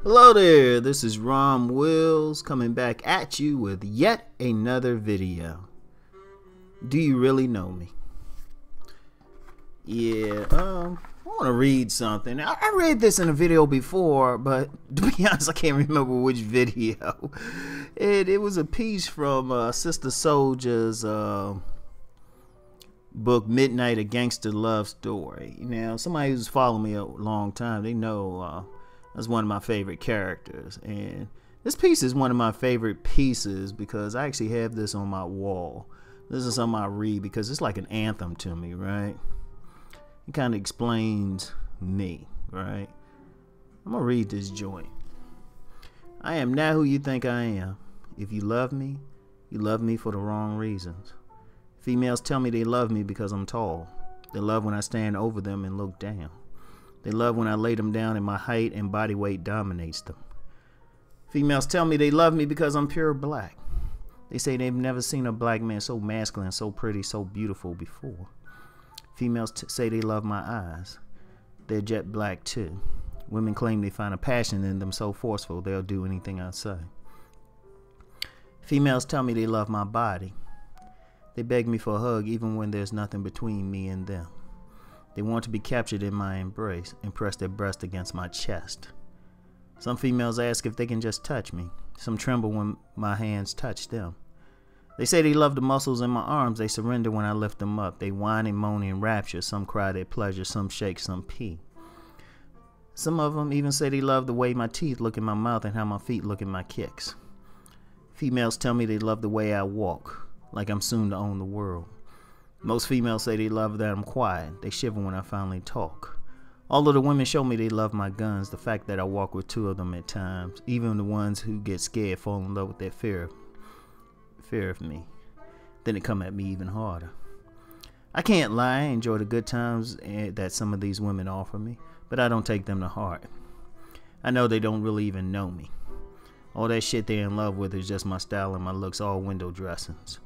Hello there, this is Rom Wills coming back at you with yet another video. Do you really know me? Yeah, I want to read something. I read this in a video before, but to be honest, I can't remember which video. It was a piece from Sister Soldier's book, Midnight, A Gangster Love Story. Now, somebody who's followed me a long time, they know that's one of my favorite characters. And this piece is one of my favorite pieces because I actually have this on my wall. This is something I read because it's like an anthem to me, right? It kind of explains me, right? I'm gonna read this joint. I am not who you think I am. If you love me for the wrong reasons. Females tell me they love me because I'm tall. They love when I stand over them and look down. They love when I lay them down and my height and body weight dominates them. Females tell me they love me because I'm pure black. They say they've never seen a black man so masculine, so pretty, so beautiful before. Females say they love my eyes. They're jet black too. Women claim they find a passion in them so forceful they'll do anything I say. Females tell me they love my body. They beg me for a hug even when there's nothing between me and them. They want to be captured in my embrace and press their breast against my chest. Some females ask if they can just touch me. Some tremble when my hands touch them. They say they love the muscles in my arms. They surrender when I lift them up. They whine and moan in rapture. Some cry their pleasure. Some shake. Some pee. Some of them even say they love the way my teeth look in my mouth and how my feet look in my kicks. Females tell me they love the way I walk, like I'm soon to own the world. Most females say they love that I'm quiet. They shiver when I finally talk. All of the women show me they love my guns, the fact that I walk with two of them at times. Even the ones who get scared fall in love with that fear of me. Then they come at me even harder. I can't lie, I enjoy the good times that some of these women offer me, but I don't take them to heart. I know they don't really even know me. All that shit they're in love with is just my style and my looks, all window dressings.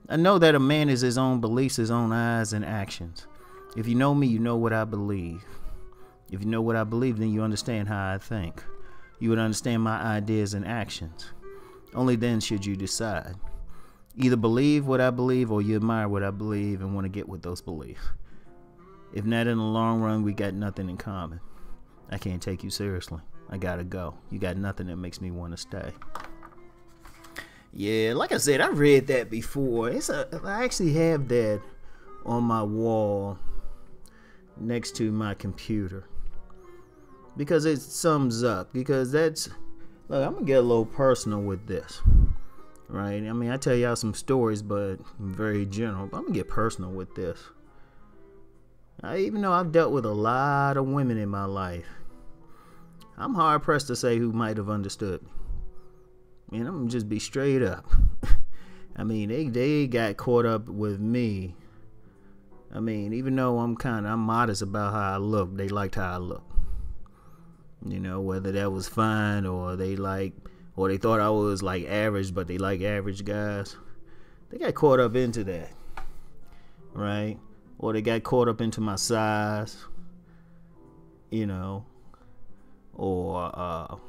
I know that a man is his own beliefs, his own eyes and actions. If you know me, you know what I believe. If you know what I believe, then you understand how I think. You would understand my ideas and actions. Only then should you decide. Either believe what I believe or you admire what I believe and want to get with those beliefs. If not, in the long run, we got nothing in common. I can't take you seriously. I gotta go. You got nothing that makes me want to stay. Yeah, like I said, I read that before. I actually have that on my wall next to my computer because it sums up. Because look, I'm gonna get a little personal with this, right? I mean, I tell y'all some stories, but very general. But I'm gonna get personal with this. Even though I've dealt with a lot of women in my life, I'm hard pressed to say who might have understood me. Man, I'm gonna just be straight up. I mean, they got caught up with me. I mean, even though I'm modest about how I look, they liked how I look. You know, whether that was fine or they thought I was like average, but they like average guys. They got caught up into that, right? Or they got caught up into my size, you know, or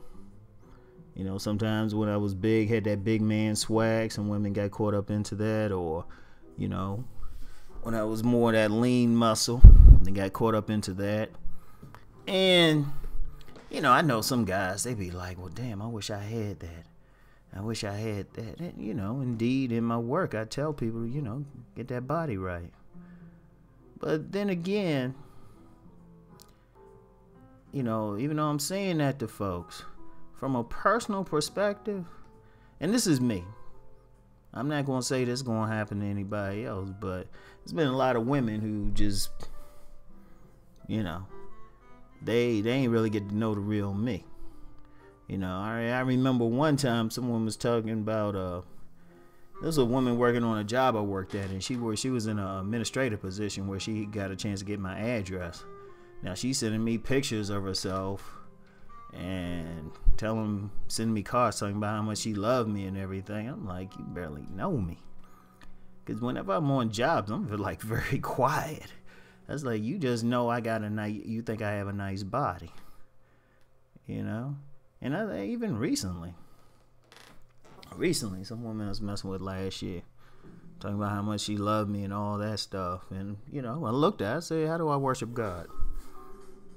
you know, sometimes when I was big, had that big man swag, some women got caught up into that. Or, you know, when I was more that lean muscle, they got caught up into that. And, you know, I know some guys, they be like, well, damn, I wish I had that. I wish I had that. And, you know, indeed, in my work, I tell people, you know, get that body right. But then again, you know, even though I'm saying that to folks, from a personal perspective, and this is me, I'm not going to say this is going to happen to anybody else, but there's been a lot of women who just, you know, they ain't really get to know the real me. You know, I remember one time someone was talking about, there was a woman working on a job I worked at, and she was in an administrative position where she got a chance to get my address. Now she's sending me pictures of herself and sending me cards talking about how much she loved me and everything. I'm like, you barely know me. Because whenever I'm on jobs, I'm like very quiet. That's like, you just know I got you think I have a nice body. You know? And even recently, some woman I was messing with last year, talking about how much she loved me and all that stuff. And, you know, I looked at her, I said, how do I worship God?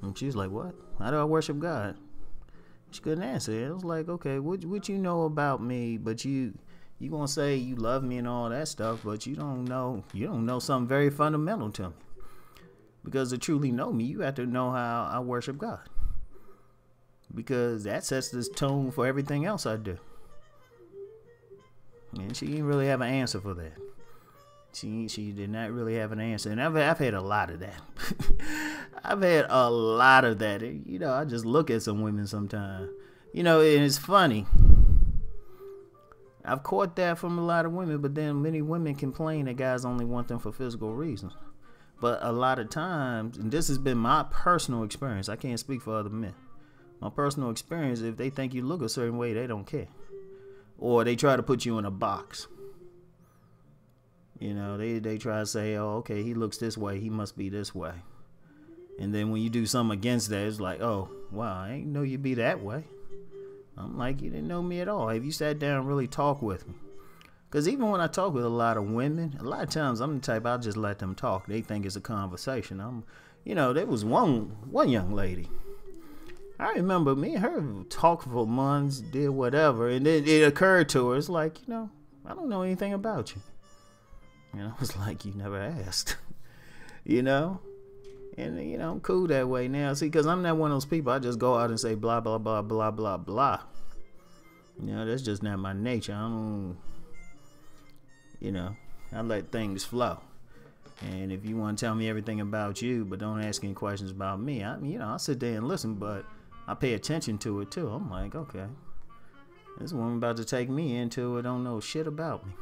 And she's like, what? How do I worship God? She couldn't answer. It was like, okay, what you know about me, but you gonna say you love me and all that stuff, but you don't know something very fundamental to me. Because to truly know me, you have to know how I worship God. Because that sets this tone for everything else I do. And she didn't really have an answer for that. She did not really have an answer. And I've had a lot of that. I've had a lot of that. You know, I just look at some women sometimes. You know, and it's funny. I've caught that from a lot of women, but then many women complain that guys only want them for physical reasons. But a lot of times, and this has been my personal experience, I can't speak for other men. My personal experience, if they think you look a certain way, they don't care. Or they try to put you in a box. You know, they try to say, oh, okay, he looks this way, he must be this way. And then when you do something against that, it's like, oh, wow, I didn't know you'd be that way. I'm like, you didn't know me at all. Have you sat down and really talked with me? Because even when I talk with a lot of women, a lot of times I'm the type, I'll just let them talk. They think it's a conversation. You know, there was one young lady. I remember me and her talked for months, did whatever, and then it occurred to her, it's like, you know, I don't know anything about you. You know, it's like, you never asked. You know? And, you know, I'm cool that way now. See, because I'm not one of those people, I just go out and say blah, blah, blah, blah, blah, blah. You know, that's just not my nature. I don't, you know, I let things flow. And if you want to tell me everything about you, but don't ask any questions about me, I'll sit there and listen, but I pay attention to it too. I'm like, okay, this woman about to take me into it, don't know shit about me.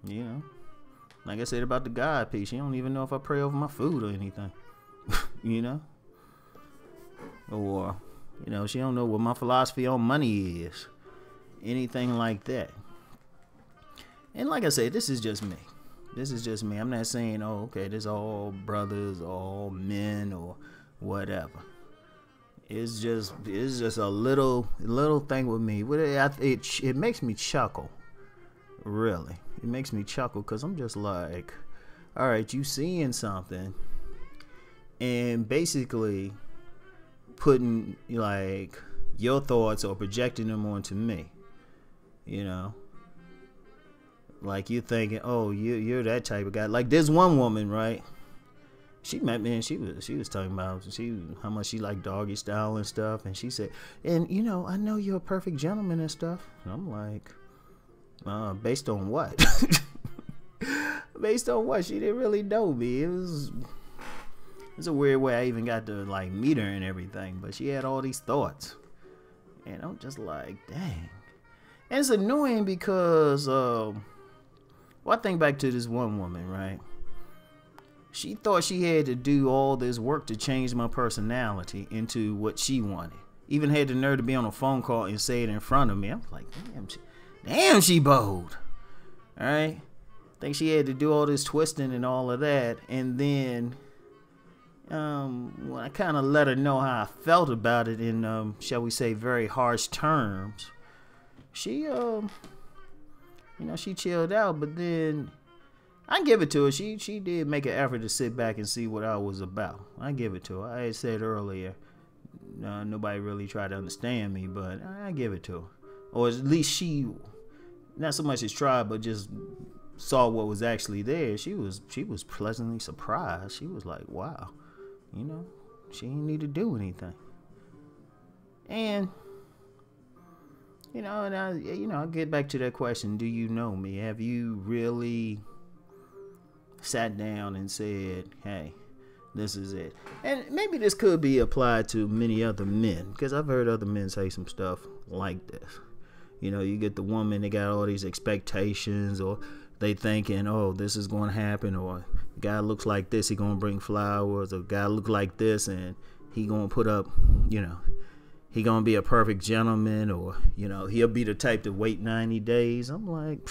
You know, like I said about the God piece, she don't even know if I pray over my food or anything. You know, or you know, she don't know what my philosophy on money is, anything like that. And like I said, this is just me. This is just me. I'm not saying, oh, okay, this all brothers, all men, or whatever. It's just a little thing with me. It makes me chuckle. Really, it makes me chuckle because I'm just like, all right, you seeing something, and basically putting like your thoughts or projecting them onto me. You know. Like you're thinking, oh, you're that type of guy. Like there's one woman, right? She met me and she was talking about how much she liked doggy style and stuff, and she said, and you know, I know you're a perfect gentleman and stuff. And I'm like, based on what? Based on what? She didn't really know me. It's a weird way I even got to like meet her and everything, but she had all these thoughts, and I'm just like, dang. And it's annoying because well, I think back to this one woman, right? She thought she had to do all this work to change my personality into what she wanted. Even had the nerve to be on a phone call and say it in front of me. I'm like, damn, she bold. All right? Think she had to do all this twisting and all of that. And then when I kind of let her know how I felt about it in, shall we say, very harsh terms, she, you know, she chilled out, but then I give it to her. She did make an effort to sit back and see what I was about. I give it to her. I had said earlier, nobody really tried to understand me, but I give it to her. Or at least she, not so much as tried, but just saw what was actually there. She was pleasantly surprised. She was like, wow, you know, she didn't need to do anything. And you know, and I get back to that question, do you know me? Have you really sat down and said, hey, this is it? And maybe this could be applied to many other men, because I've heard other men say some stuff like this. You know, you get the woman, they got all these expectations, or they thinking, oh, this is going to happen, or guy looks like this, he going to bring flowers, or guy look like this, and he going to put up, you know, he gonna be a perfect gentleman, or you know, he'll be the type to wait 90 days. I'm like,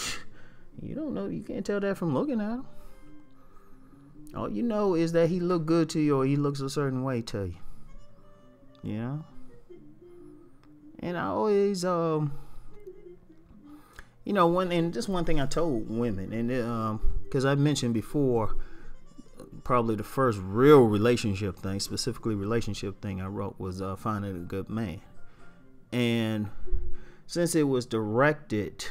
you don't know, you can't tell that from looking at him. All you know is that he look good to you, or he looks a certain way to you. You know, And I always, just one thing I told women, and because I mentioned before, probably the first real relationship thing, specifically relationship thing I wrote was finding a good man. And since it was directed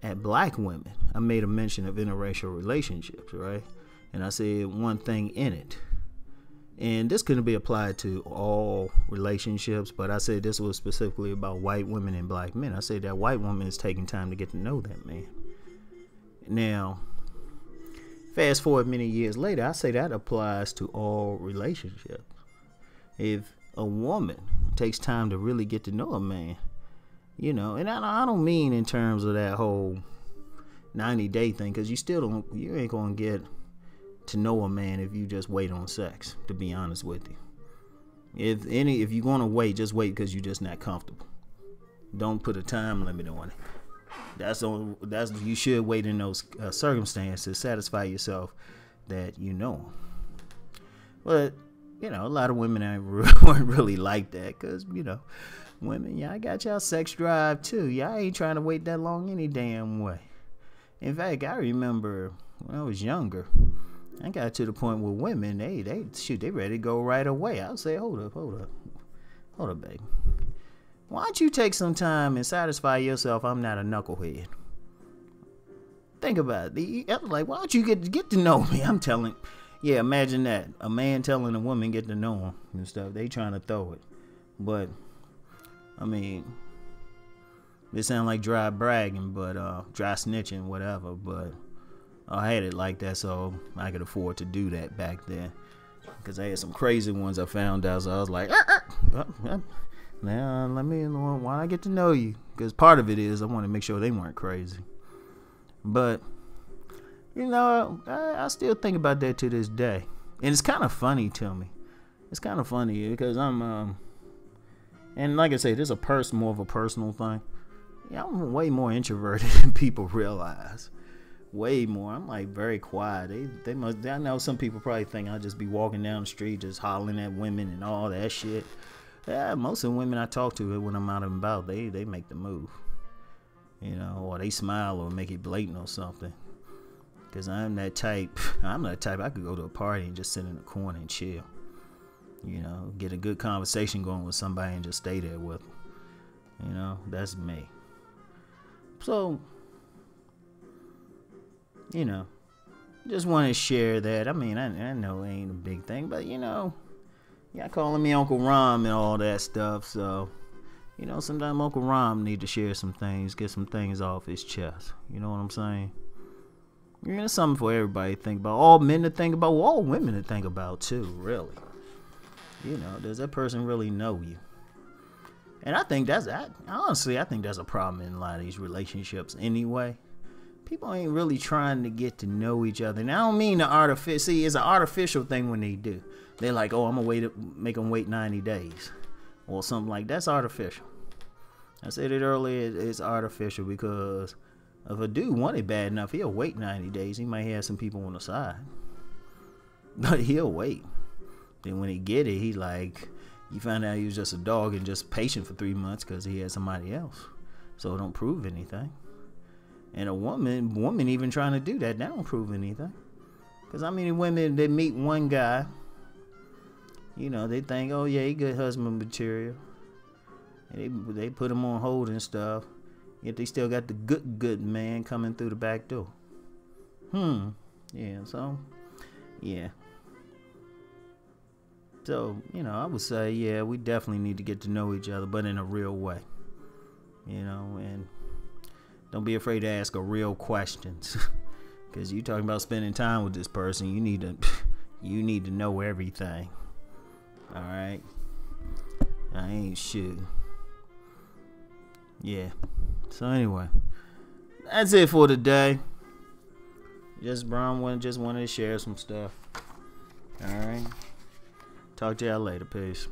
at black women, I made a mention of interracial relationships, right? And I said one thing in it. And this couldn't be applied to all relationships, but I said this was specifically about white women and black men. I said that white woman is taking time to get to know that man. Now, fast forward many years later, I say that applies to all relationships. If a woman takes time to really get to know a man, and I don't mean in terms of that whole 90-day thing, because you ain't gonna get to know a man if you just wait on sex, to be honest with you. If you're gonna wait, just wait because you're just not comfortable. Don't put a time limit on it. You should wait in those circumstances, satisfy yourself that you know him. But a lot of women weren't really like that, because women, y'all got y'all sex drive too. Y'all ain't trying to wait that long any damn way. In fact, I remember when I was younger, I got to the point where women, they ready to go right away. I'll say, hold up, baby. Why don't you take some time and satisfy yourself? I'm not a knucklehead. Think about it. I was like, why don't you get to know me? I'm telling. Yeah, imagine that. A man telling a woman get to know him and stuff. They trying to throw it. But, I mean, it sound like dry bragging, but dry snitching, whatever. But I had it like that, so I could afford to do that back then. Because I had some crazy ones I found out, so I was like, now let me, why don't I get to know you? Because part of it is I want to make sure they weren't crazy. But, I still think about that to this day. And it's kind of funny to me. It's kind of funny because I'm, and like I say, this is more of a personal thing. Yeah, I'm way more introverted than people realize. Way more. I'm like very quiet. I know some people probably think I'll just be walking down the street just hollering at women and all that shit. Yeah, most of the women I talk to when I'm out and about, they make the move. Or they smile or make it blatant or something. Because I'm that type. I could go to a party and just sit in the corner and chill. Get a good conversation going with somebody and just stay there with them. That's me. So, just want to share that. I mean, I know it ain't a big thing, but y'all calling me Uncle Rom and all that stuff. So, sometimes Uncle Rom need to share some things, get some things off his chest. You know what I'm saying? It's something for everybody to think about. All men to think about. Well, all women to think about too, really. Does that person really know you? And I think honestly, I think that's a problem in a lot of these relationships anyway. People ain't really trying to get to know each other. And I don't mean the artificial. See, it's an artificial thing when they do. They're like, oh, I'm going to make them wait 90 days. Or something like that. That's artificial. I said it earlier, it's artificial because if a dude want it bad enough, he'll wait 90 days. He might have some people on the side. But he'll wait. Then when he get it, he like, you find out he was just a dog and just patient for 3 months because he had somebody else. So it don't prove anything. And a woman even trying to do that don't prove anything. Because how many women, they meet one guy, they think, oh yeah, he good husband material. And they put him on hold and stuff. Yet they still got the good man coming through the back door. Yeah, so, yeah. So, I would say, yeah, we definitely need to get to know each other, but in a real way. And don't be afraid to ask a real questions. Because you talking about spending time with this person, you need to know everything. Alright? I ain't shit. Yeah. So anyway, that's it for today. Just wanted to share some stuff. Alright. Talk to y'all later. Peace.